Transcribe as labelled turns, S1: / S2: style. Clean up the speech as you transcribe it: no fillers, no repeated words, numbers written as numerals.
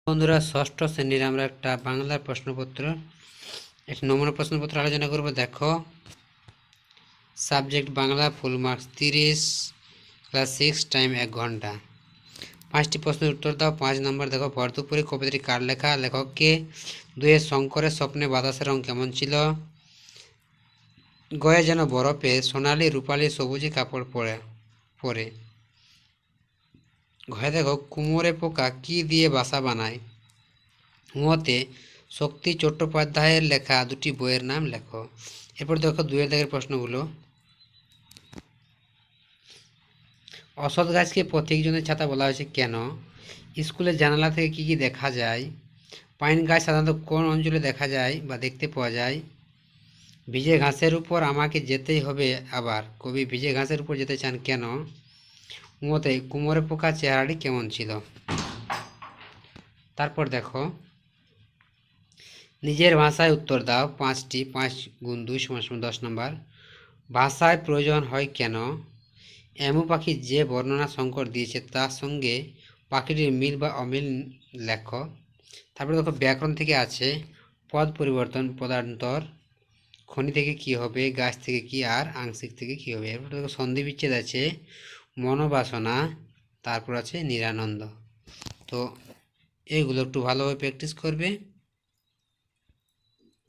S1: বন্ধুরা, ষষ্ঠ শ্রেণীর আমরা একটা বাংলার প্রশ্নপত্র, একটা নমুনা প্রশ্নপত্র আলোচনা করব। দেখো, subject Bangla, full marks 30, class 6, time 1 ঘন্টা। 5টি প্রশ্নের উত্তর দাও। 5 নম্বর দেখো, ভরদুপুরে কবিতাটি কার লেখা, লেখককে। 2 শঙ্করের স্বপ্নে বাতাসের রং কেমন ছিল। গয়ে যেন বরফে সোনালি রূপালি সবুজে কাপড় পরে। ঘরে দেখো, কুমোরে পোকা কি দিয়ে বাসা বানায়। মতে শক্তি চট্টোপাধ্যায়ের লেখা 2টি বইয়ের নাম লেখো। এরপর দেখো 2 দাগের প্রশ্নগুলো। অসৎ গাছকে পথিকজনের ছাতা বলা হয়েছে কেন। স্কুলের জানালা থেকে কি কি দেখা যায়। পাইন গাছ সাধারণত কোন অঞ্চলে দেখা যায় বা দেখতে পাওয়া যায়। ভিজে ঘাসের উপর আমাকে যেতেই হবে আবার, কবি ভিজে ঘাসের উপর যেতে চান কেন। মতে কুমোরে পোকা চেহারাটি কেমন ছিল। তারপর দেখো, নিজের ভাষায় উত্তর দাও। 5টি, 5 গুণ 2 = 10 নম্বর। ভাষায় প্রয়োজন হয় কেন। এমু পাখির যে বর্ণনা শঙ্কর দিয়েছে তার সঙ্গে পাখিটির মিল বা অমিল লেখো। তারপরে দেখো, ব্যাকরণ থেকে আছে পদ পরিবর্তন, পদান্তর, খনি থেকে কি হবে, গাছ থেকে কি, আর আংশিক থেকে কি হবে। এরপর দেখো সন্ধি বিচ্ছেদ আছে, মনোবাসনা, তারপর আছে নিরানন্দ। তো এইগুলো একটু ভালোভাবে প্র্যাকটিস করবে।